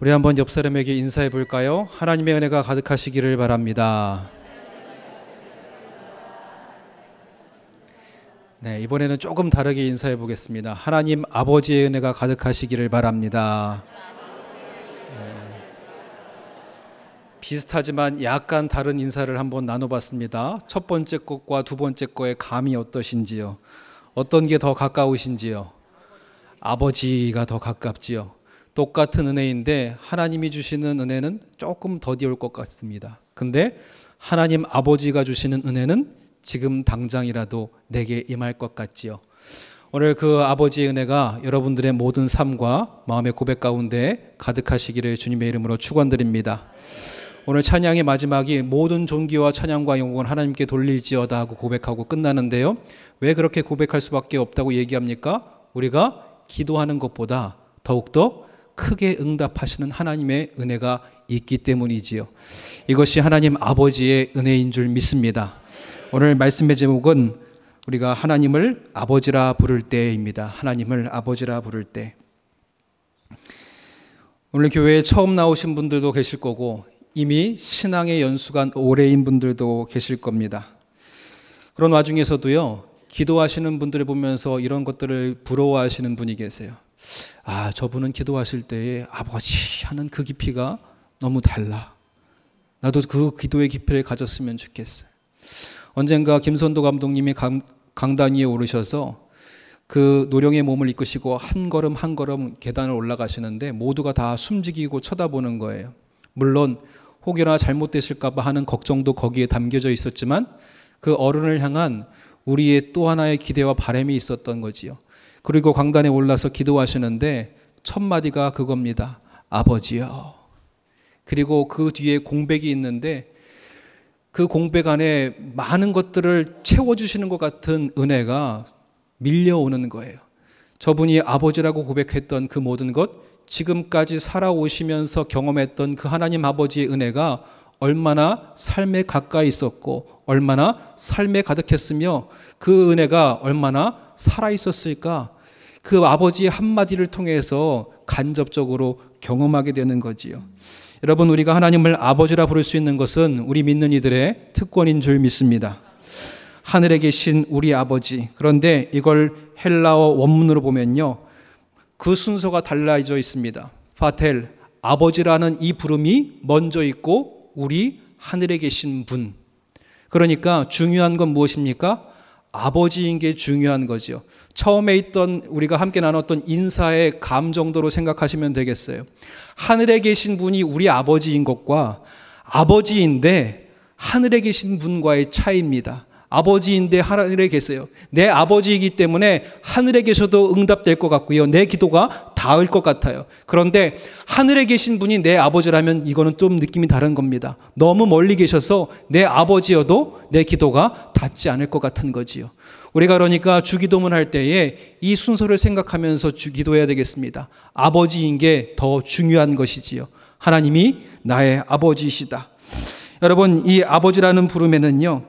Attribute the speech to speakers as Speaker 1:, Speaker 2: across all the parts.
Speaker 1: 우리 한번 옆 사람에게 인사해 볼까요? 하나님의 은혜가 가득하시기를 바랍니다. 네, 이번에는 조금 다르게 인사해 보겠습니다. 하나님 아버지의 은혜가 가득하시기를 바랍니다. 비슷하지만 약간 다른 인사를 한번 나눠봤습니다. 첫 번째 것과 두 번째 거의 감이 어떠신지요? 어떤 게 더 가까우신지요? 아버지가 더 가깝지요. 똑같은 은혜인데 하나님이 주시는 은혜는 조금 더디올 것 같습니다. 근데 하나님 아버지가 주시는 은혜는 지금 당장이라도 내게 임할 것 같지요. 오늘 그 아버지의 은혜가 여러분들의 모든 삶과 마음의 고백 가운데 가득하시기를 주님의 이름으로 축원드립니다. 오늘 찬양의 마지막이 모든 존귀와 찬양과 영광을 하나님께 돌릴지어다 하고 고백하고 끝나는데요. 왜 그렇게 고백할 수밖에 없다고 얘기합니까? 우리가 기도하는 것보다 더욱더 크게 응답하시는 하나님의 은혜가 있기 때문이지요. 이것이 하나님 아버지의 은혜인 줄 믿습니다. 오늘 말씀의 제목은 우리가 하나님을 아버지라 부를 때입니다. 하나님을 아버지라 부를 때. 오늘 교회에 처음 나오신 분들도 계실 거고 이미 신앙의 연수가 오래인 분들도 계실 겁니다. 그런 와중에서도요, 기도하시는 분들을 보면서 이런 것들을 부러워하시는 분이 계세요. 아, 저분은 기도하실 때에 아버지 하는 그 깊이가 너무 달라. 나도 그 기도의 깊이를 가졌으면 좋겠어요. 언젠가 김선도 감독님이 강단 위에 오르셔서 그 노령의 몸을 이끄시고 한 걸음 한 걸음 계단을 올라가시는데 모두가 다 숨지기고 쳐다보는 거예요. 물론 혹여나 잘못되실까 봐 하는 걱정도 거기에 담겨져 있었지만 그 어른을 향한 우리의 또 하나의 기대와 바람이 있었던 거지요. 그리고 강단에 올라서 기도하시는데 첫 마디가 그겁니다. 아버지요. 그리고 그 뒤에 공백이 있는데 그 공백 안에 많은 것들을 채워주시는 것 같은 은혜가 밀려오는 거예요. 저분이 아버지라고 고백했던 그 모든 것, 지금까지 살아오시면서 경험했던 그 하나님 아버지의 은혜가 얼마나 삶에 가까이 있었고 얼마나 삶에 가득했으며 그 은혜가 얼마나 살아있었을까, 그 아버지의 한마디를 통해서 간접적으로 경험하게 되는 거지요. 여러분, 우리가 하나님을 아버지라 부를 수 있는 것은 우리 믿는 이들의 특권인 줄 믿습니다. 하늘에 계신 우리 아버지. 그런데 이걸 헬라어 원문으로 보면요, 그 순서가 달라져 있습니다. 파텔, 아버지라는 이 부름이 먼저 있고 우리 하늘에 계신 분. 그러니까 중요한 건 무엇입니까? 아버지인 게 중요한 거죠. 처음에 있던 우리가 함께 나눴던 인사의 감 정도로 생각하시면 되겠어요. 하늘에 계신 분이 우리 아버지인 것과 아버지인데 하늘에 계신 분과의 차이입니다. 아버지인데 하늘에 계세요. 내 아버지이기 때문에 하늘에 계셔도 응답될 것 같고요. 내 기도가 닿을 것 같아요. 그런데 하늘에 계신 분이 내 아버지라면 이거는 좀 느낌이 다른 겁니다. 너무 멀리 계셔서 내 아버지여도 내 기도가 닿지 않을 것 같은 거지요. 우리가 그러니까 주기도문 할 때에 이 순서를 생각하면서 기도해야 되겠습니다. 아버지인 게 더 중요한 것이지요. 하나님이 나의 아버지이시다. 여러분, 이 아버지라는 부름에는요,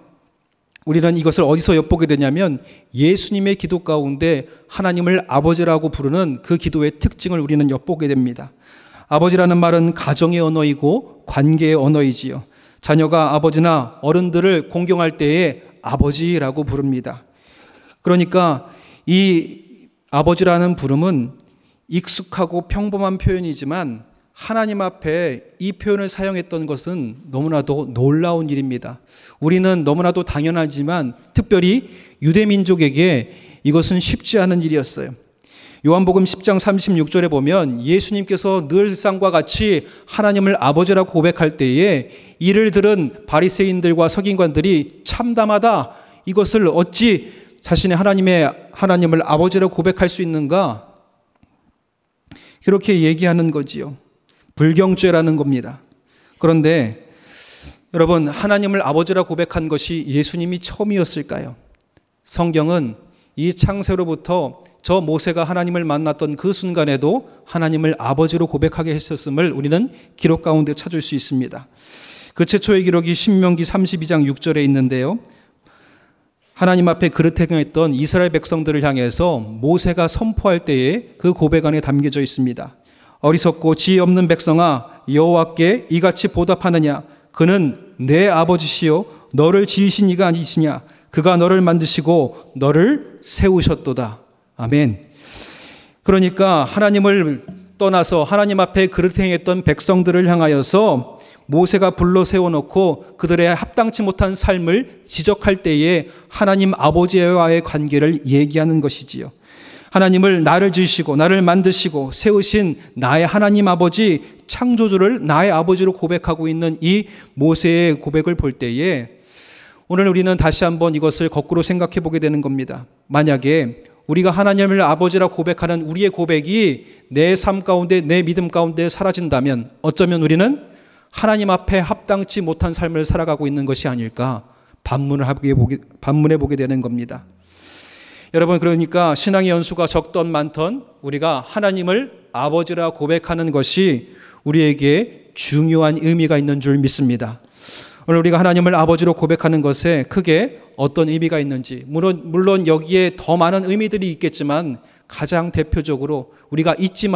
Speaker 1: 우리는 이것을 어디서 엿보게 되냐면 예수님의 기도 가운데 하나님을 아버지라고 부르는 그 기도의 특징을 우리는 엿보게 됩니다. 아버지라는 말은 가정의 언어이고 관계의 언어이지요. 자녀가 아버지나 어른들을 공경할 때에 아버지라고 부릅니다. 그러니까 이 아버지라는 부름은 익숙하고 평범한 표현이지만 하나님 앞에 이 표현을 사용했던 것은 너무나도 놀라운 일입니다. 우리는 너무나도 당연하지만 특별히 유대민족에게 이것은 쉽지 않은 일이었어요. 요한복음 10장 36절에 보면 예수님께서 늘상과 같이 하나님을 아버지라고 고백할 때에 이를 들은 바리새인들과 서기관들이 참담하다, 이것을 어찌 자신의 하나님을 아버지라고 고백할 수 있는가, 그렇게 얘기하는 거지요. 불경죄라는 겁니다. 그런데 여러분, 하나님을 아버지라 고백한 것이 예수님이 처음이었을까요? 성경은 이 창세로부터 저 모세가 하나님을 만났던 그 순간에도 하나님을 아버지로 고백하게 했었음을 우리는 기록 가운데 찾을 수 있습니다. 그 최초의 기록이 신명기 32장 6절에 있는데요, 하나님 앞에 그릇 행했던 이스라엘 백성들을 향해서 모세가 선포할 때에 그 고백 안에 담겨져 있습니다. 어리석고 지혜 없는 백성아, 여호와께 이같이 보답하느냐? 그는 내 아버지시요 너를 지으신 이가 아니시냐? 그가 너를 만드시고 너를 세우셨도다. 아멘. 그러니까 하나님을 떠나서 하나님 앞에 그릇 행했던 백성들을 향하여서 모세가 불러 세워놓고 그들의 합당치 못한 삶을 지적할 때에 하나님 아버지와의 관계를 얘기하는 것이지요. 하나님을 나를 지으시고 나를 만드시고 세우신 나의 하나님 아버지, 창조주를 나의 아버지로 고백하고 있는 이 모세의 고백을 볼 때에 오늘 우리는 다시 한번 이것을 거꾸로 생각해 보게 되는 겁니다. 만약에 우리가 하나님을 아버지라 고백하는 우리의 고백이 내 삶 가운데, 내 믿음 가운데 사라진다면 어쩌면 우리는 하나님 앞에 합당치 못한 삶을 살아가고 있는 것이 아닐까 반문해 보게 되는 겁니다. 여러분, 그러니까 신앙의 연수가 적던 많던 우리가 하나님을 아버지라 고백하는 것이 우리에게 중요한 의미가 있는 줄 믿습니다. 오늘 우리가 하나님을 아버지로 고백하는 것에 크게 어떤 의미가 있는지, 물론 여기에 더 많은 의미들이 있겠지만 가장 대표적으로 우리가 잊지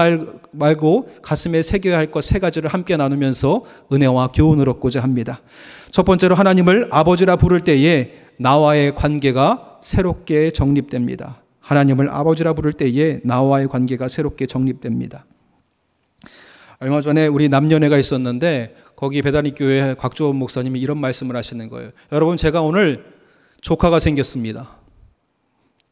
Speaker 1: 말고 가슴에 새겨야 할 것 세 가지를 함께 나누면서 은혜와 교훈을 얻고자 합니다. 첫 번째로, 하나님을 아버지라 부를 때에 나와의 관계가 새롭게 정립됩니다. 하나님을 아버지라 부를 때에 나와의 관계가 새롭게 정립됩니다. 얼마 전에 우리 남녀회가 있었는데 거기 배다니 교회 곽주원 목사님이 이런 말씀을 하시는 거예요. 여러분, 제가 오늘 조카가 생겼습니다.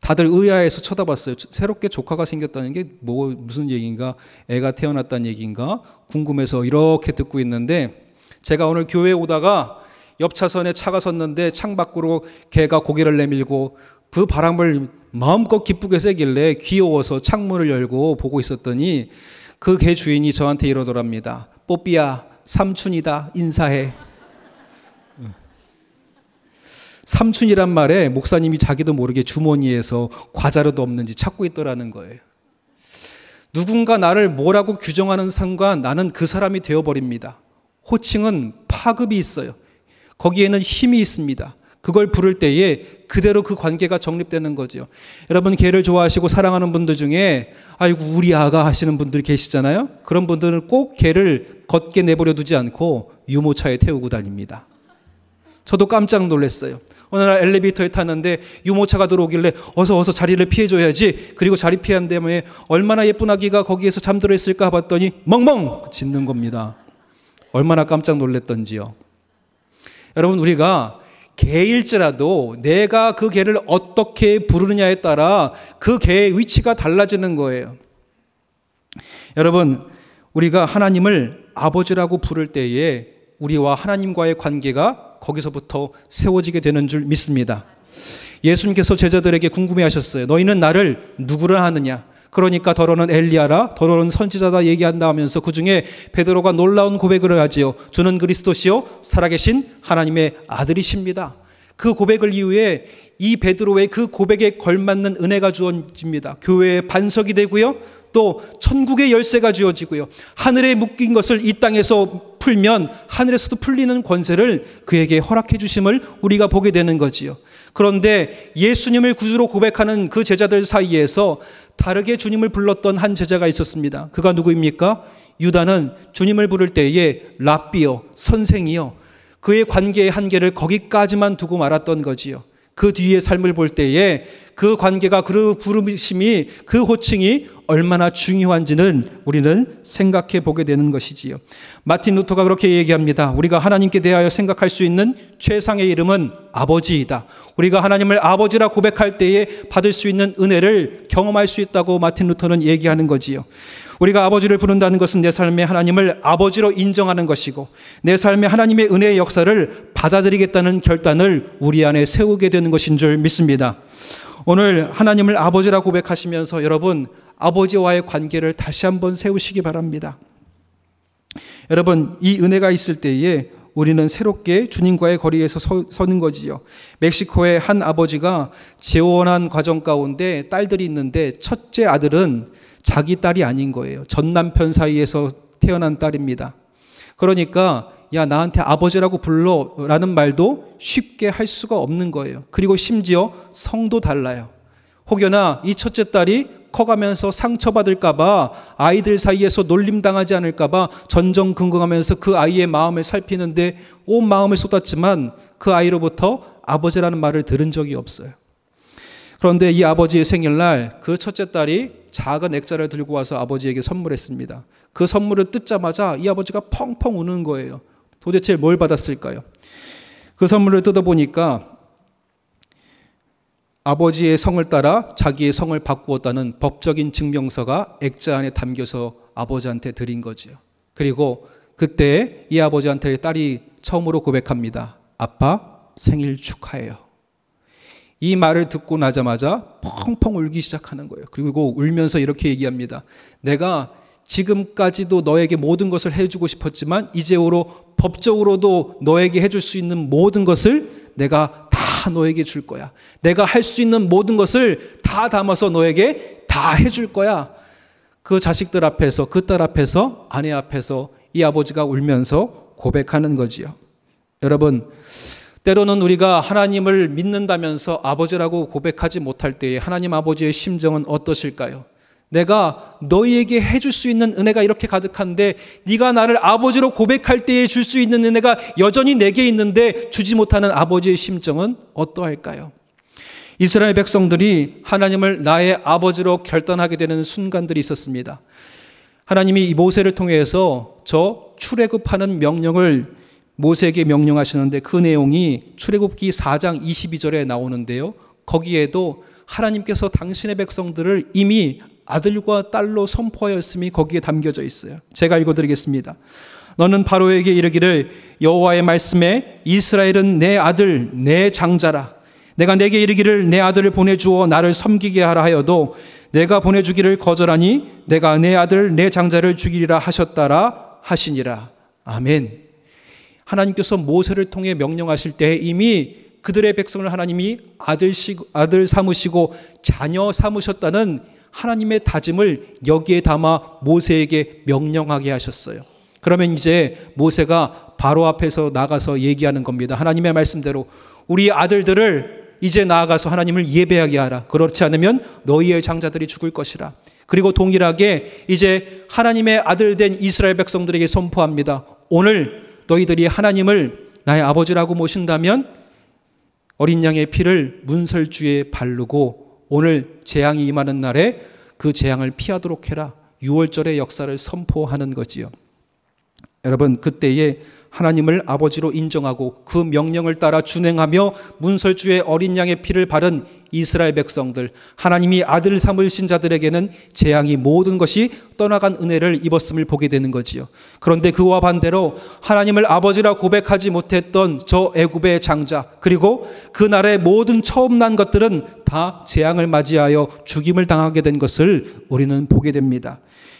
Speaker 1: 다들 의아해서 쳐다봤어요. 새롭게 조카가 생겼다는 게 무슨 얘기인가? 애가 태어났다는 얘기인가? 궁금해서 이렇게 듣고 있는데, 제가 오늘 교회에 오다가 옆 차선에 차가 섰는데 창밖으로 개가 고개를 내밀고 그 바람을 마음껏 기쁘게 쐬길래 귀여워서 창문을 열고 보고 있었더니 그 개 주인이 저한테 이러더랍니다. 뽀삐야, 삼촌이다, 인사해. 삼촌이란 말에 목사님이 자기도 모르게 주머니에서 과자라도 없는지 찾고 있더라는 거예요. 누군가 나를 뭐라고 규정하는 순간 나는 그 사람이 되어버립니다. 호칭은 파급이 있어요. 거기에는 힘이 있습니다. 그걸 부를 때에 그대로 그 관계가 정립되는 거죠. 여러분, 개를 좋아하시고 사랑하는 분들 중에 아이고 우리 아가 하시는 분들 계시잖아요. 그런 분들은 꼭 개를 걷게 내버려 두지 않고 유모차에 태우고 다닙니다. 저도 깜짝 놀랐어요. 어느 날 엘리베이터에 탔는데 유모차가 들어오길래 어서 자리를 피해줘야지. 그리고 자리 피한 다음에 얼마나 예쁜 아기가 거기에서 잠들어 있을까 봤더니 멍멍 짖는 겁니다. 얼마나 깜짝 놀랐던지요. 여러분, 우리가 개일지라도 내가 그 개를 어떻게 부르느냐에 따라 그 개의 위치가 달라지는 거예요. 여러분, 우리가 하나님을 아버지라고 부를 때에 우리와 하나님과의 관계가 거기서부터 세워지게 되는 줄 믿습니다. 예수님께서 제자들에게 궁금해하셨어요. 너희는 나를 누구라 하느냐? 그러니까 더러는 엘리야라, 더러는 선지자다 얘기한다 하면서 그중에 베드로가 놀라운 고백을 하지요. 주는 그리스도시요 살아계신 하나님의 아들이십니다. 그 고백을 이후에 이 베드로의 그 고백에 걸맞는 은혜가 주어집니다. 교회의 반석이 되고요, 또 천국의 열쇠가 주어지고요, 하늘에 묶인 것을 이 땅에서 풀면 하늘에서도 풀리는 권세를 그에게 허락해 주심을 우리가 보게 되는 거지요. 그런데 예수님을 구주로 고백하는 그 제자들 사이에서 다르게 주님을 불렀던 한 제자가 있었습니다. 그가 누구입니까? 유다는 주님을 부를 때에 랍비요, 선생이요, 그의 관계의 한계를 거기까지만 두고 말았던 거지요. 그 뒤의 삶을 볼 때에 그 관계가, 그 부르심이, 그 호칭이 얼마나 중요한지는 우리는 생각해 보게 되는 것이지요. 마틴 루터가 그렇게 얘기합니다. 우리가 하나님께 대하여 생각할 수 있는 최상의 이름은 아버지이다. 우리가 하나님을 아버지라 고백할 때에 받을 수 있는 은혜를 경험할 수 있다고 마틴 루터는 얘기하는 거지요. 우리가 아버지를 부른다는 것은 내 삶에 하나님을 아버지로 인정하는 것이고, 내 삶에 하나님의 은혜의 역사를 받아들이겠다는 결단을 우리 안에 세우게 되는 것인 줄 믿습니다. 오늘 하나님을 아버지라 고백하시면서 여러분, 아버지와의 관계를 다시 한번 세우시기 바랍니다. 여러분, 이 은혜가 있을 때에 우리는 새롭게 주님과의 거리에서 서는 거지요. 멕시코의 한 아버지가 재혼한 과정 가운데 딸들이 있는데 첫째 아들은 자기 딸이 아닌 거예요. 전 남편 사이에서 태어난 딸입니다. 그러니까 야, 나한테 아버지라고 불러라는 말도 쉽게 할 수가 없는 거예요. 그리고 심지어 성도 달라요. 혹여나 이 첫째 딸이 커가면서 상처받을까봐, 아이들 사이에서 놀림당하지 않을까봐 전전긍긍하면서 그 아이의 마음을 살피는데 온 마음을 쏟았지만 그 아이로부터 아버지라는 말을 들은 적이 없어요. 그런데 이 아버지의 생일날 그 첫째 딸이 작은 액자를 들고 와서 아버지에게 선물했습니다. 그 선물을 뜯자마자 이 아버지가 펑펑 우는 거예요. 도대체 뭘 받았을까요? 그 선물을 뜯어보니까 아버지의 성을 따라 자기의 성을 바꾸었다는 법적인 증명서가 액자 안에 담겨서 아버지한테 드린 거지요. 그리고 그때 이 아버지한테 딸이 처음으로 고백합니다. 아빠, 생일 축하해요. 이 말을 듣고 나자마자 펑펑 울기 시작하는 거예요. 그리고 울면서 이렇게 얘기합니다. 내가 지금까지도 너에게 모든 것을 해주고 싶었지만 이제후로 법적으로도 너에게 해줄 수 있는 모든 것을 내가 다 너에게 줄 거야. 내가 할 수 있는 모든 것을 다 담아서 너에게 다 해줄 거야. 그 자식들 앞에서, 그 딸 앞에서, 아내 앞에서 이 아버지가 울면서 고백하는 거지요. 여러분, 때로는 우리가 하나님을 믿는다면서 아버지라고 고백하지 못할 때에 하나님 아버지의 심정은 어떠실까요? 내가 너희에게 해줄 수 있는 은혜가 이렇게 가득한데 네가 나를 아버지로 고백할 때에 줄 수 있는 은혜가 여전히 내게 있는데 주지 못하는 아버지의 심정은 어떠할까요? 이스라엘 백성들이 하나님을 나의 아버지로 결단하게 되는 순간들이 있었습니다. 하나님이 이 모세를 통해서 저 출애굽하는 명령을 모세에게 명령하시는데 그 내용이 출애굽기 4장 22절에 나오는데요. 거기에도 하나님께서 당신의 백성들을 이미 아들과 딸로 선포하였음이 거기에 담겨져 있어요. 제가 읽어드리겠습니다. 너는 바로에게 이르기를 여호와의 말씀에 이스라엘은 내 아들 내 장자라. 내가 내게 이르기를 내 아들을 보내주어 나를 섬기게 하라 하여도 내가 보내주기를 거절하니 내가 내 아들 내 장자를 죽이리라 하셨다라 하시니라. 아멘. 하나님께서 모세를 통해 명령하실 때 이미 그들의 백성을 하나님이 아들 삼으시고 자녀 삼으셨다는 하나님의 다짐을 여기에 담아 모세에게 명령하게 하셨어요. 그러면 이제 모세가 바로 앞에서 나가서 얘기하는 겁니다. 하나님의 말씀대로 우리 아들들을 이제 나아가서 하나님을 예배하게 하라. 그렇지 않으면 너희의 장자들이 죽을 것이라. 그리고 동일하게 이제 하나님의 아들 된 이스라엘 백성들에게 선포합니다. 오늘 너희들이 하나님을 나의 아버지라고 모신다면 어린 양의 피를 문설주에 바르고 오늘 재앙이 임하는 날에 그 재앙을 피하도록 해라. 6월절의 역사를 선포하는 거지요. 여러분, 그때에 하나님을 아버지로 인정하고 그 명령을 따라 준행하며 문설주에 어린 양의 피를 바른 이스라엘 백성들, 하나님이 아들 삼으신 자들에게는 재앙이 모든 것이 떠나간 은혜를 입었음을 보게 되는 거지요. 그런데 그와 반대로 하나님을 아버지라 고백하지 못했던 저 애굽의 장자, 그리고 그날의 모든 처음 난 것들은 다 재앙을 맞이하여 죽임을 당하게 된 것을 우리는 보게 됩니다.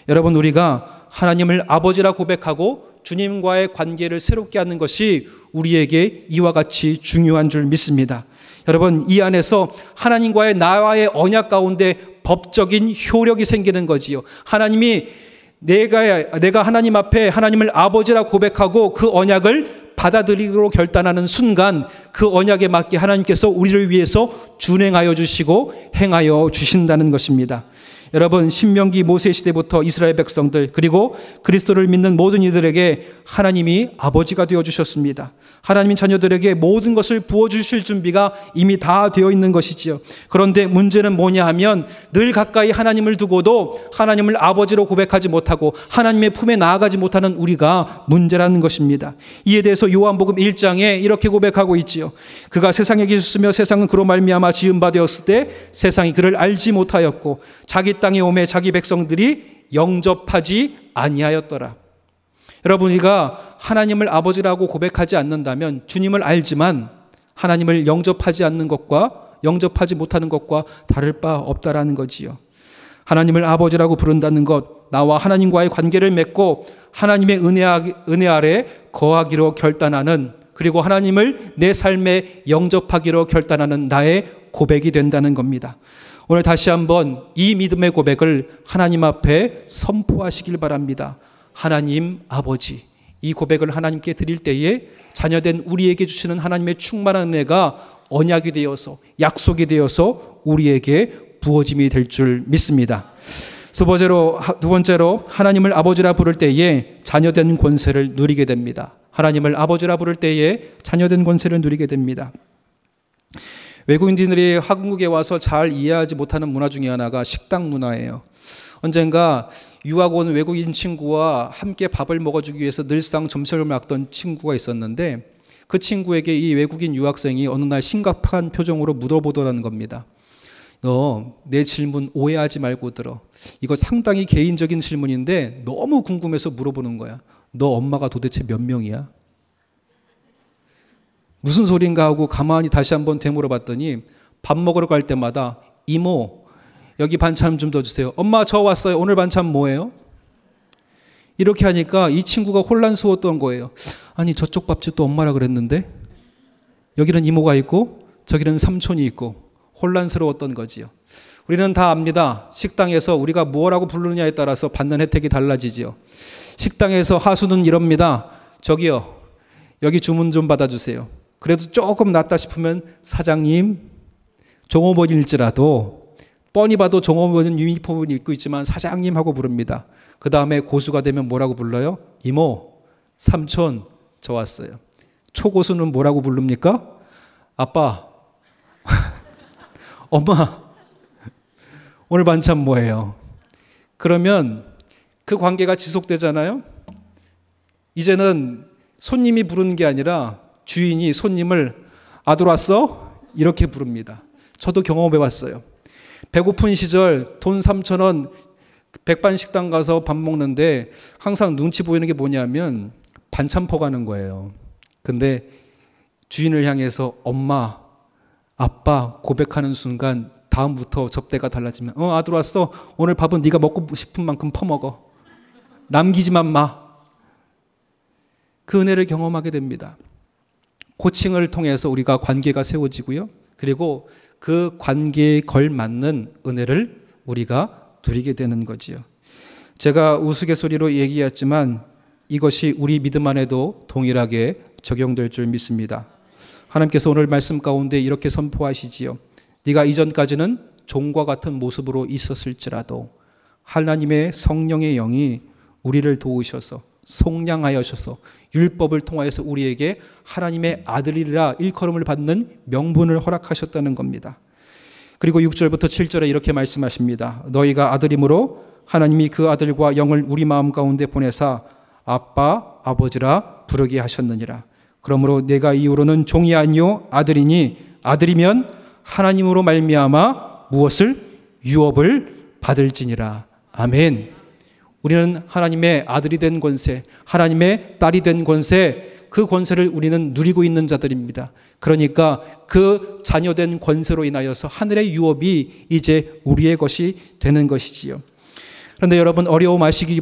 Speaker 1: 여러분, 우리가 하나님을 아버지라 고백하고 주님과의 관계를 새롭게 하는 것이 우리에게 이와 같이 중요한 줄 믿습니다. 여러분, 이 안에서 하나님과의 나와의 언약 가운데 법적인 효력이 생기는 거지요. 하나님이 내가 하나님 앞에 하나님을 아버지라 고백하고 그 언약을 받아들이기로 결단하는 순간 그 언약에 맞게 하나님께서 우리를 위해서 준행하여 주시고 행하여 주신다는 것입니다. 여러분, 신명기 모세 시대부터 이스라엘 백성들 그리고 그리스도를 믿는 모든 이들에게 하나님이 아버지가 되어주셨습니다. 하나님인 자녀들에게 모든 것을 부어주실 준비가 이미 다 되어 있는 것이지요. 그런데 문제는 뭐냐 하면 늘 가까이 하나님을 두고도 하나님을 아버지로 고백하지 못하고 하나님의 품에 나아가지 못하는 우리가 문제라는 것입니다. 이에 대해서 요한복음 1장에 이렇게 고백하고 있지요. 그가 세상에 계셨으며 세상은 그로 말미암아 지은 바 되었을 때 세상이 그를 알지 못하였고 자기 땅에 오매 자기 백성들이 영접하지 아니하였더라. 여러분, 우리가 하나님을 아버지라고 고백하지 않는다면 주님을 알지만 하나님을 영접하지 않는 것과 영접하지 못하는 것과 다를 바 없다라는 거지요. 하나님을 아버지라고 부른다는 것, 나와 하나님과의 관계를 맺고 하나님의 은혜 아래 거하기로 결단하는, 그리고 하나님을 내 삶에 영접하기로 결단하는 나의 고백이 된다는 겁니다. 오늘 다시 한번 이 믿음의 고백을 하나님 앞에 선포하시길 바랍니다. 하나님 아버지, 이 고백을 하나님께 드릴 때에 자녀된 우리에게 주시는 하나님의 충만한 은혜가 언약이 되어서 약속이 되어서 우리에게 부어짐이 될 줄 믿습니다. 두 번째로 하나님을 아버지라 부를 때에 자녀된 권세를 누리게 됩니다. 하나님을 아버지라 부를 때에 자녀된 권세를 누리게 됩니다. 외국인들이 한국에 와서 잘 이해하지 못하는 문화 중에 하나가 식당 문화예요. 언젠가 유학 온 외국인 친구와 함께 밥을 먹어주기 위해서 늘상 점심을 먹던 친구가 있었는데 그 친구에게 이 외국인 유학생이 어느 날 심각한 표정으로 물어보더라는 겁니다. 너 내 질문 오해하지 말고 들어. 이거 상당히 개인적인 질문인데 너무 궁금해서 물어보는 거야. 너 엄마가 도대체 몇 명이야? 무슨 소린가 하고 가만히 다시 한번 되물어봤더니 밥 먹으러 갈 때마다 이모 여기 반찬 좀 더 주세요. 엄마 저 왔어요. 오늘 반찬 뭐예요? 이렇게 하니까 이 친구가 혼란스러웠던 거예요. 아니 저쪽 밥집도 엄마라 그랬는데 여기는 이모가 있고 저기는 삼촌이 있고 혼란스러웠던 거지요. 우리는 다 압니다. 식당에서 우리가 뭐라고 부르느냐에 따라서 받는 혜택이 달라지지요. 식당에서 하수는 이럽니다. 저기요 여기 주문 좀 받아주세요. 그래도 조금 낫다 싶으면 사장님 종업원일지라도 뻔히 봐도 종업원은 유니폼을 입고 있지만 사장님 하고 부릅니다. 그 다음에 고수가 되면 뭐라고 불러요? 이모, 삼촌, 저 왔어요. 초고수는 뭐라고 부릅니까? 아빠, 엄마, 오늘 반찬 뭐예요? 그러면 그 관계가 지속되잖아요. 이제는 손님이 부르는 게 아니라 주인이 손님을 아들 왔어? 이렇게 부릅니다. 저도 경험해 봤어요. 배고픈 시절 돈 3,000원 백반식당 가서 밥 먹는데 항상 눈치 보이는 게 뭐냐면 반찬 퍼가는 거예요. 근데 주인을 향해서 엄마, 아빠 고백하는 순간 다음부터 접대가 달라지면 아들 왔어. 오늘 밥은 네가 먹고 싶은 만큼 퍼먹어. 남기지만 마. 그 은혜를 경험하게 됩니다. 코칭을 통해서 우리가 관계가 세워지고요. 그리고 그 관계에 걸맞는 은혜를 우리가 누리게 되는 거지요. 제가 우스갯소리로 얘기했지만 이것이 우리 믿음 안에도 동일하게 적용될 줄 믿습니다. 하나님께서 오늘 말씀 가운데 이렇게 선포하시지요. 네가 이전까지는 종과 같은 모습으로 있었을지라도 하나님의 성령의 영이 우리를 도우셔서 속량하여셔서 율법을 통하여서 우리에게 하나님의 아들이라 일컬음을 받는 명분을 허락하셨다는 겁니다. 그리고 6절부터 7절에 이렇게 말씀하십니다. 너희가 아들이므로 하나님이 그 아들과 영을 우리 마음 가운데 보내사 아빠, 아버지라 부르게 하셨느니라. 그러므로 내가 이후로는 종이 아니요 아들이니 아들이면 하나님으로 말미암아 무엇을 유업을 받을지니라. 아멘. 우리는 하나님의 아들이 된 권세, 하나님의 딸이 된 권세, 그 권세를 우리는 누리고 있는 자들입니다. 그러니까 그 자녀된 권세로 인하여서 하늘의 유업이 이제 우리의 것이 되는 것이지요. 그런데 여러분 어려워 마시지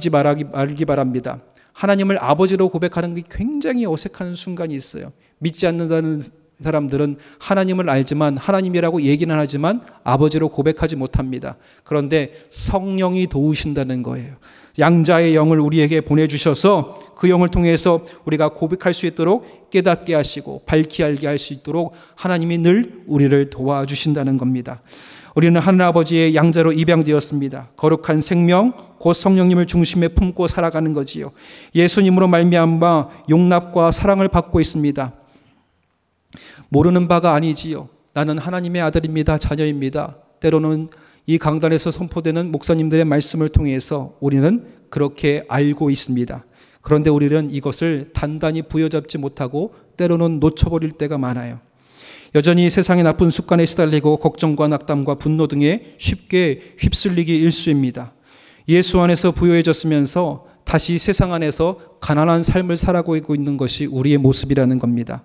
Speaker 1: 말기 바랍니다. 하나님을 아버지로 고백하는 게 굉장히 어색한 순간이 있어요. 믿지 않는다는 사람들은 하나님을 알지만 하나님이라고 얘기는 하지만 아버지로 고백하지 못합니다. 그런데 성령이 도우신다는 거예요. 양자의 영을 우리에게 보내주셔서 그 영을 통해서 우리가 고백할 수 있도록 깨닫게 하시고 밝히 알게 할 수 있도록 하나님이 늘 우리를 도와주신다는 겁니다. 우리는 하늘아버지의 양자로 입양되었습니다. 거룩한 생명 곧 성령님을 중심에 품고 살아가는 거지요. 예수님으로 말미암아 용납과 사랑을 받고 있습니다. 모르는 바가 아니지요. 나는 하나님의 아들입니다. 자녀입니다. 때로는 이 강단에서 선포되는 목사님들의 말씀을 통해서 우리는 그렇게 알고 있습니다. 그런데 우리는 이것을 단단히 부여잡지 못하고 때로는 놓쳐버릴 때가 많아요. 여전히 세상의 나쁜 습관에 시달리고 걱정과 낙담과 분노 등에 쉽게 휩쓸리기 일쑤입니다. 예수 안에서 부요해졌으면서 다시 세상 안에서 가난한 삶을 살아가고 있는 것이 우리의 모습이라는 겁니다.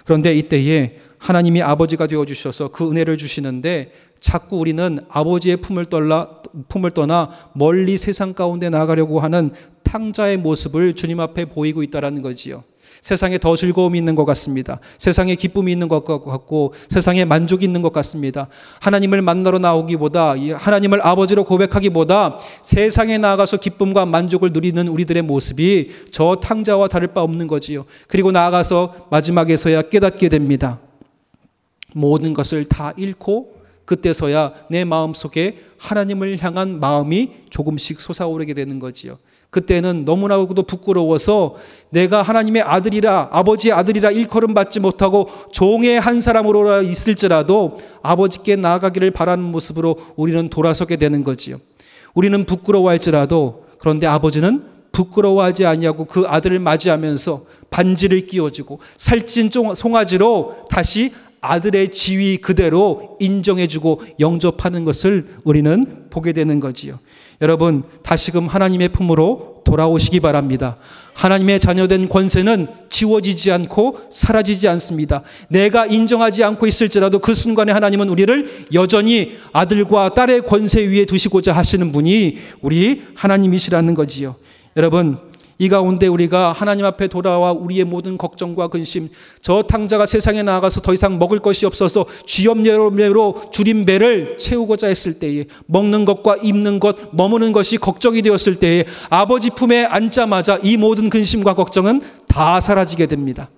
Speaker 1: 그런데 이때에 하나님이 아버지가 되어주셔서 그 은혜를 주시는데 자꾸 우리는 아버지의 품을 떠나 멀리 세상 가운데 나가려고 하는 탕자의 모습을 주님 앞에 보이고 있다는 거지요. 세상에 더 즐거움이 있는 것 같습니다. 세상에 기쁨이 있는 것 같고 세상에 만족이 있는 것 같습니다. 하나님을 만나러 나오기보다 하나님을 아버지로 고백하기보다 세상에 나아가서 기쁨과 만족을 누리는 우리들의 모습이 저 탕자와 다를 바 없는 거지요. 그리고 나아가서 마지막에서야 깨닫게 됩니다. 모든 것을 다 잃고 그때서야 내 마음속에 하나님을 향한 마음이 조금씩 솟아오르게 되는 거지요. 그때는 너무나도 부끄러워서 내가 하나님의 아들이라, 아버지의 아들이라 일컬음 받지 못하고 종의 한 사람으로 있을지라도 아버지께 나아가기를 바라는 모습으로 우리는 돌아서게 되는 거지요. 우리는 부끄러워할지라도, 그런데 아버지는 부끄러워하지 아니하고 그 아들을 맞이하면서 반지를 끼워주고 살찐 송아지로 다시 아들의 지위 그대로 인정해주고 영접하는 것을 우리는 보게 되는 거지요. 여러분, 다시금 하나님의 품으로 돌아오시기 바랍니다. 하나님의 자녀된 권세는 지워지지 않고 사라지지 않습니다. 내가 인정하지 않고 있을지라도 그 순간에 하나님은 우리를 여전히 아들과 딸의 권세 위에 두시고자 하시는 분이 우리 하나님이시라는 거지요. 여러분, 이 가운데 우리가 하나님 앞에 돌아와 우리의 모든 걱정과 근심, 저 탕자가 세상에 나아가서 더 이상 먹을 것이 없어서 쥐염례로 줄인 배를 채우고자 했을 때에, 먹는 것과 입는 것, 머무는 것이 걱정이 되었을 때에 아버지 품에 앉자마자 이 모든 근심과 걱정은 다 사라지게 됩니다.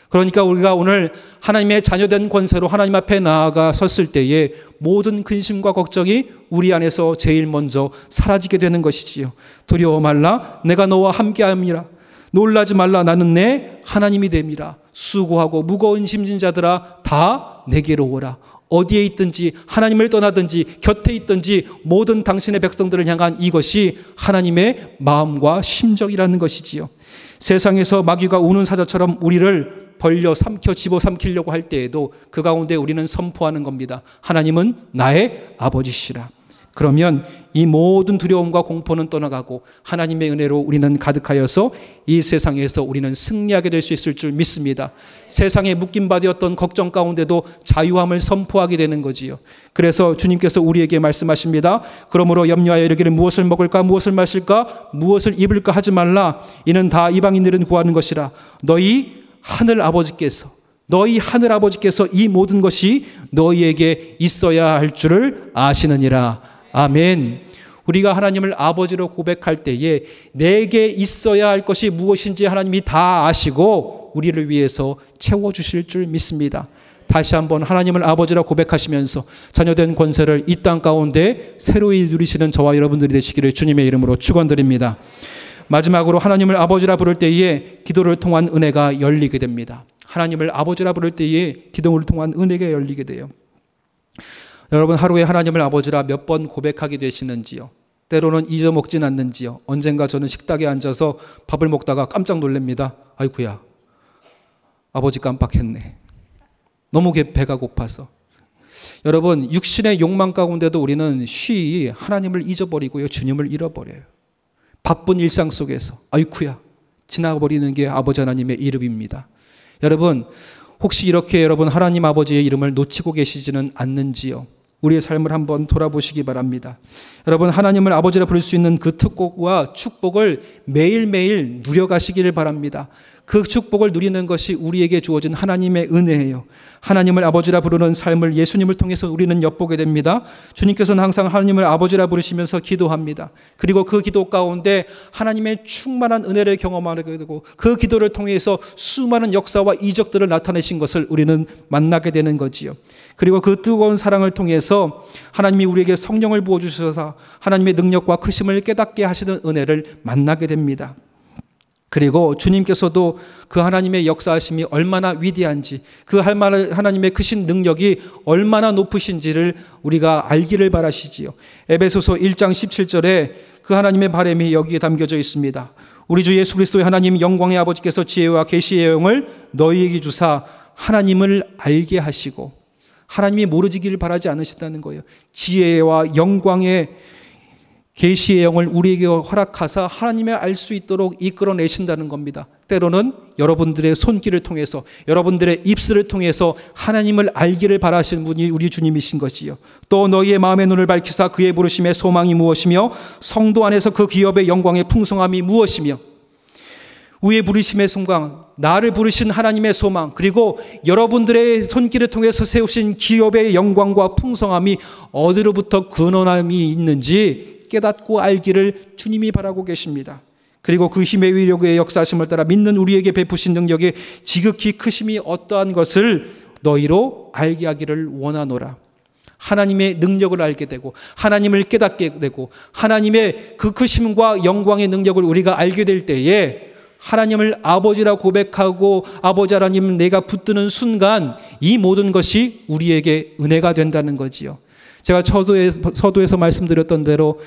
Speaker 1: 그러니까 우리가 오늘 하나님의 자녀된 권세로 하나님 앞에 나아가 섰을 때에 모든 근심과 걱정이 우리 안에서 제일 먼저 사라지게 되는 것이지요. 두려워 말라, 내가 너와 함께함이라. 놀라지 말라, 나는 내 하나님이 됨이라. 수고하고 무거운 짐진 자들아 다 내게로 오라. 어디에 있든지 하나님을 떠나든지 곁에 있든지 모든 당신의 백성들을 향한 이것이 하나님의 마음과 심정이라는 것이지요. 세상에서 마귀가 우는 사자처럼 우리를 벌려 삼켜 집어삼키려고 할 때에도 그 가운데 우리는 선포하는 겁니다. 하나님은 나의 아버지시라. 그러면 이 모든 두려움과 공포는 떠나가고 하나님의 은혜로 우리는 가득하여서 이 세상에서 우리는 승리하게 될 수 있을 줄 믿습니다. 세상에 묶임받았던 걱정 가운데도 자유함을 선포하게 되는 거지요. 그래서 주님께서 우리에게 말씀하십니다. 그러므로 염려하여 이르기를 무엇을 먹을까, 무엇을 마실까, 무엇을 입을까 하지 말라. 이는 다 이방인들은 구하는 것이라. 너희 하늘 아버지께서 이 모든 것이 너희에게 있어야 할 줄을 아시느니라. 아멘. 우리가 하나님을 아버지로 고백할 때에 내게 있어야 할 것이 무엇인지 하나님이 다 아시고 우리를 위해서 채워주실 줄 믿습니다. 다시 한번 하나님을 아버지라 고백하시면서 자녀된 권세를 이 땅 가운데 새로이 누리시는 저와 여러분들이 되시기를 주님의 이름으로 축원드립니다. 마지막으로 하나님을 아버지라 부를 때에 기도를 통한 은혜가 열리게 됩니다. 하나님을 아버지라 부를 때에 기도를 통한 은혜가 열리게 돼요. 여러분, 하루에 하나님을 아버지라 몇 번 고백하게 되시는지요? 때로는 잊어먹진 않는지요? 언젠가 저는 식탁에 앉아서 밥을 먹다가 깜짝 놀랍니다. 아이쿠야, 아버지 깜빡했네. 너무 배가 고파서. 여러분, 육신의 욕망 가운데도 우리는 쉬이 하나님을 잊어버리고요, 주님을 잃어버려요. 바쁜 일상 속에서 아이쿠야 지나버리는 게 아버지 하나님의 이름입니다. 여러분, 혹시 이렇게 여러분 하나님 아버지의 이름을 놓치고 계시지는 않는지요? 우리의 삶을 한번 돌아보시기 바랍니다. 여러분, 하나님을 아버지라 부를 수 있는 그 특권과 축복을 매일매일 누려가시기를 바랍니다. 그 축복을 누리는 것이 우리에게 주어진 하나님의 은혜예요. 하나님을 아버지라 부르는 삶을 예수님을 통해서 우리는 엿보게 됩니다. 주님께서는 항상 하나님을 아버지라 부르시면서 기도합니다. 그리고 그 기도 가운데 하나님의 충만한 은혜를 경험하게 되고 그 기도를 통해서 수많은 역사와 이적들을 나타내신 것을 우리는 만나게 되는 거지요. 그리고 그 뜨거운 사랑을 통해서 하나님이 우리에게 성령을 부어주셔서 하나님의 능력과 크심을 깨닫게 하시는 은혜를 만나게 됩니다. 그리고 주님께서도 그 하나님의 역사하심이 얼마나 위대한지, 그 하나님의 크신 능력이 얼마나 높으신지를 우리가 알기를 바라시지요. 에베소서 1장 17절에 그 하나님의 바람이 여기에 담겨져 있습니다. 우리 주 예수 그리스도의 하나님 영광의 아버지께서 지혜와 계시의 영을 너희에게 주사 하나님을 알게 하시고, 하나님이 모르지기를 바라지 않으신다는 거예요. 지혜와 영광의 계시의 영을 우리에게 허락하사 하나님의 알 수 있도록 이끌어내신다는 겁니다. 때로는 여러분들의 손길을 통해서, 여러분들의 입술을 통해서 하나님을 알기를 바라시는 분이 우리 주님이신 것이요. 또 너희의 마음의 눈을 밝히사 그의 부르심의 소망이 무엇이며 성도 안에서 그 기업의 영광의 풍성함이 무엇이며, 우리의 부르심의 소망, 나를 부르신 하나님의 소망, 그리고 여러분들의 손길을 통해서 세우신 기업의 영광과 풍성함이 어디로부터 근원함이 있는지 깨닫고 알기를 주님이 바라고 계십니다. 그리고 그 힘의 위력의 역사심을 따라 믿는 우리에게 베푸신 능력의 지극히 크심이 어떠한 것을 너희로 알게 하기를 원하노라. 하나님의 능력을 알게 되고 하나님을 깨닫게 되고 하나님의 그 크심과 영광의 능력을 우리가 알게 될 때에 하나님을 아버지라 고백하고 아버지 하나님 내가 붙드는 순간 이 모든 것이 우리에게 은혜가 된다는 거지요. 제가 서두에서 말씀드렸던 대로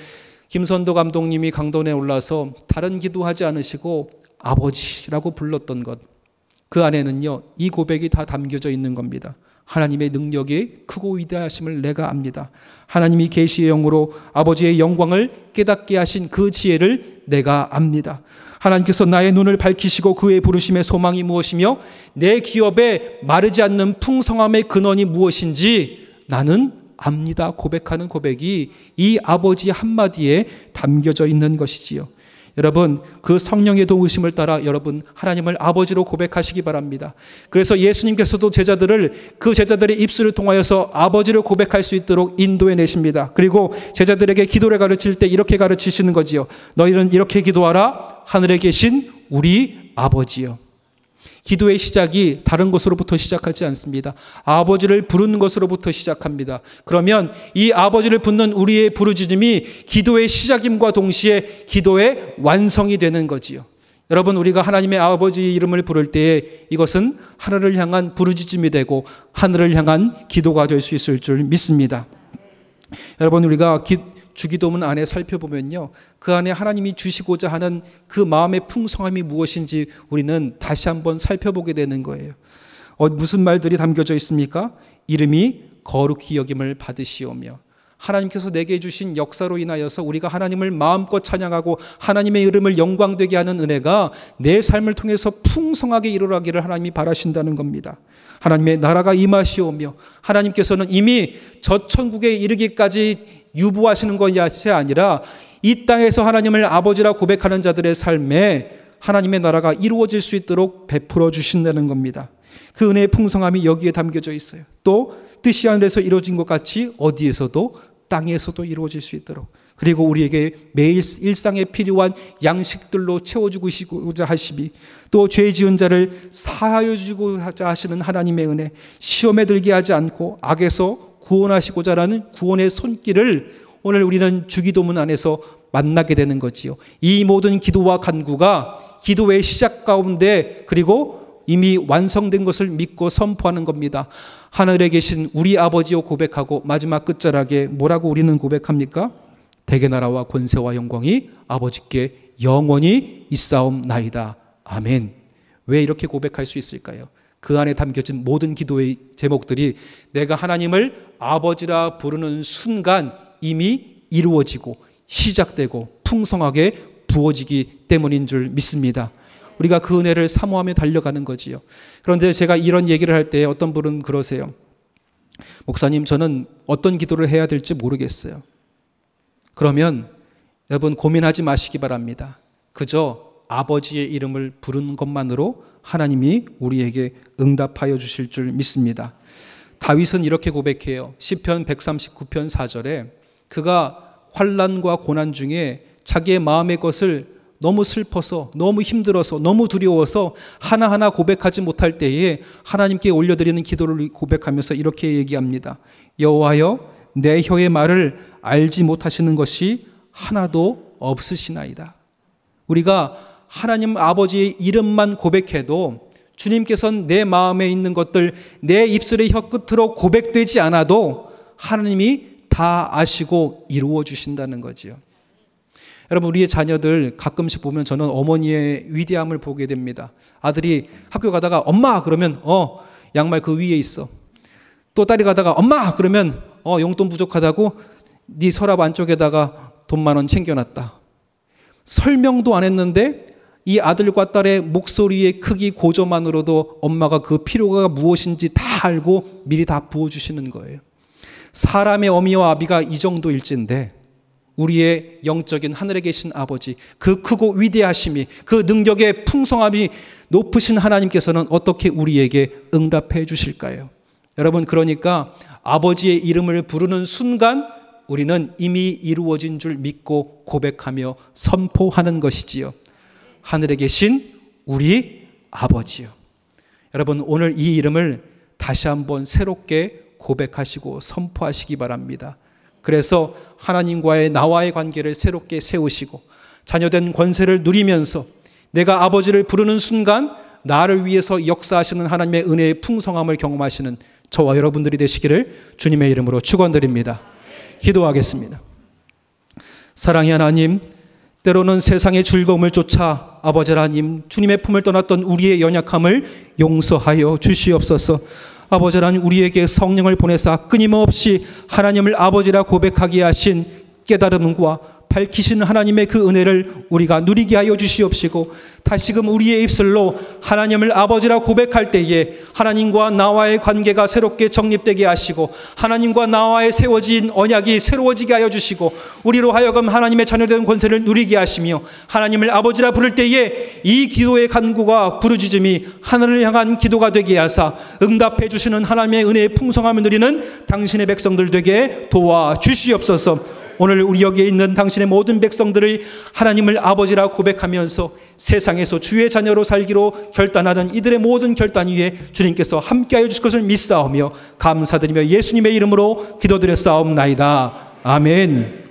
Speaker 1: 김선도 감독님이 강단에 올라서 다른 기도하지 않으시고 아버지라고 불렀던 것, 그 안에는요 이 고백이 다 담겨져 있는 겁니다. 하나님의 능력이 크고 위대하심을 내가 압니다. 하나님이 계시의 영으로 아버지의 영광을 깨닫게 하신 그 지혜를 내가 압니다. 하나님께서 나의 눈을 밝히시고 그의 부르심의 소망이 무엇이며 내 기업에 마르지 않는 풍성함의 근원이 무엇인지 나는 압니다. 고백하는 고백이 이 아버지 한마디에 담겨져 있는 것이지요. 여러분, 그 성령의 도우심을 따라 여러분 하나님을 아버지로 고백하시기 바랍니다. 그래서 예수님께서도 그 제자들의 입술을 통하여서 아버지를 고백할 수 있도록 인도해 내십니다. 그리고 제자들에게 기도를 가르칠 때 이렇게 가르치시는 거지요. 너희는 이렇게 기도하라. 하늘에 계신 우리 아버지요. 기도의 시작이 다른 것으로부터 시작하지 않습니다. 아버지를 부르는 것으로부터 시작합니다. 그러면 이 아버지를 붙는 우리의 부르짖음이 기도의 시작임과 동시에 기도의 완성이 되는 거지요. 여러분, 우리가 하나님의 아버지 이름을 부를 때에 이것은 하늘을 향한 부르짖음이 되고 하늘을 향한 기도가 될 수 있을 줄 믿습니다. 여러분, 우리가 주기도문 안에 살펴보면요, 그 안에 하나님이 주시고자 하는 그 마음의 풍성함이 무엇인지 우리는 다시 한번 살펴보게 되는 거예요. 무슨 말들이 담겨져 있습니까? 이름이 거룩히 여김을 받으시오며, 하나님께서 내게 주신 역사로 인하여서 우리가 하나님을 마음껏 찬양하고 하나님의 이름을 영광되게 하는 은혜가 내 삶을 통해서 풍성하게 일어나기를 하나님이 바라신다는 겁니다. 하나님의 나라가 임하시오며, 하나님께서는 이미 저 천국에 이르기까지 유보하시는 것이 아니라 이 땅에서 하나님을 아버지라 고백하는 자들의 삶에 하나님의 나라가 이루어질 수 있도록 베풀어 주신다는 겁니다. 그 은혜의 풍성함이 여기에 담겨져 있어요. 또 뜻이 하늘에서 이루어진 것 같이 어디에서도 땅에서도 이루어질 수 있도록, 그리고 우리에게 매일 일상에 필요한 양식들로 채워주고자 하시니, 또 죄 지은 자를 사하여 주고자 하시는 하나님의 은혜, 시험에 들게 하지 않고 악에서 구원하시고자 하는 구원의 손길을 오늘 우리는 주기도문 안에서 만나게 되는 거지요. 이 모든 기도와 간구가 기도의 시작 가운데 그리고 이미 완성된 것을 믿고 선포하는 겁니다. 하늘에 계신 우리 아버지요 고백하고 마지막 끝자락에 뭐라고 우리는 고백합니까? 대개 나라와 권세와 영광이 아버지께 영원히 있사옵나이다. 아멘. 왜 이렇게 고백할 수 있을까요? 그 안에 담겨진 모든 기도의 제목들이 내가 하나님을 아버지라 부르는 순간 이미 이루어지고 시작되고 풍성하게 부어지기 때문인 줄 믿습니다. 우리가 그 은혜를 사모하며 달려가는 거지요. 그런데 제가 이런 얘기를 할 때 어떤 분은 그러세요. 목사님, 저는 어떤 기도를 해야 될지 모르겠어요. 그러면 여러분 고민하지 마시기 바랍니다. 그저 아버지의 이름을 부르는 것만으로 하나님이 우리에게 응답하여 주실 줄 믿습니다. 다윗은 이렇게 고백해요. 시편 139편 4절에 그가 환난과 고난 중에 자기의 마음의 것을 너무 슬퍼서 너무 힘들어서 너무 두려워서 하나하나 고백하지 못할 때에 하나님께 올려드리는 기도를 고백하면서 이렇게 얘기합니다. 여호와여, 내 혀의 말을 알지 못하시는 것이 하나도 없으시나이다. 우리가 하나님 아버지의 이름만 고백해도 주님께서는 내 마음에 있는 것들 내 입술의 혀끝으로 고백되지 않아도 하나님이 다 아시고 이루어 주신다는 거지요. 여러분, 우리의 자녀들 가끔씩 보면 저는 어머니의 위대함을 보게 됩니다. 아들이 학교 가다가 엄마 그러면 양말 그 위에 있어. 또 딸이 가다가 엄마 그러면 용돈 부족하다고 네 서랍 안쪽에다가 돈 10,000원 챙겨놨다. 설명도 안 했는데 이 아들과 딸의 목소리의 크기 고조만으로도 엄마가 그 필요가 무엇인지 다 알고 미리 다 부어주시는 거예요. 사람의 어미와 아비가 이 정도일진데 우리의 영적인 하늘에 계신 아버지, 그 크고 위대하심이, 그 능력의 풍성함이 높으신 하나님께서는 어떻게 우리에게 응답해 주실까요? 여러분, 그러니까 아버지의 이름을 부르는 순간 우리는 이미 이루어진 줄 믿고 고백하며 선포하는 것이지요. 하늘에 계신 우리 아버지요. 여러분, 오늘 이 이름을 다시 한번 새롭게 고백하시고 선포하시기 바랍니다. 그래서 하나님과의 나와의 관계를 새롭게 세우시고 자녀된 권세를 누리면서 내가 아버지를 부르는 순간 나를 위해서 역사하시는 하나님의 은혜의 풍성함을 경험하시는 저와 여러분들이 되시기를 주님의 이름으로 축원드립니다. 기도하겠습니다. 사랑의 하나님, 때로는 세상의 즐거움을 쫓아 아버지 하나님 주님의 품을 떠났던 우리의 연약함을 용서하여 주시옵소서. 아버지 하나님, 우리에게 성령을 보내사 끊임없이 하나님을 아버지라 고백하게 하신 깨달음과 밝히시는 하나님의 그 은혜를 우리가 누리게 하여 주시옵시고, 다시금 우리의 입술로 하나님을 아버지라 고백할 때에 하나님과 나와의 관계가 새롭게 정립되게 하시고 하나님과 나와의 세워진 언약이 새로워지게 하여 주시고, 우리로 하여금 하나님의 자녀된 권세를 누리게 하시며 하나님을 아버지라 부를 때에 이 기도의 간구가 부르짖음이 하늘을 향한 기도가 되게 하사 응답해 주시는 하나님의 은혜의 풍성함을 누리는 당신의 백성들 되게 도와주시옵소서. 오늘 우리 여기에 있는 당신의 모든 백성들의 하나님을 아버지라 고백하면서 세상에서 주의 자녀로 살기로 결단하는 이들의 모든 결단 위에 주님께서 함께하여 주실 것을 믿사오며 감사드리며 예수님의 이름으로 기도드렸사옵나이다. 아멘.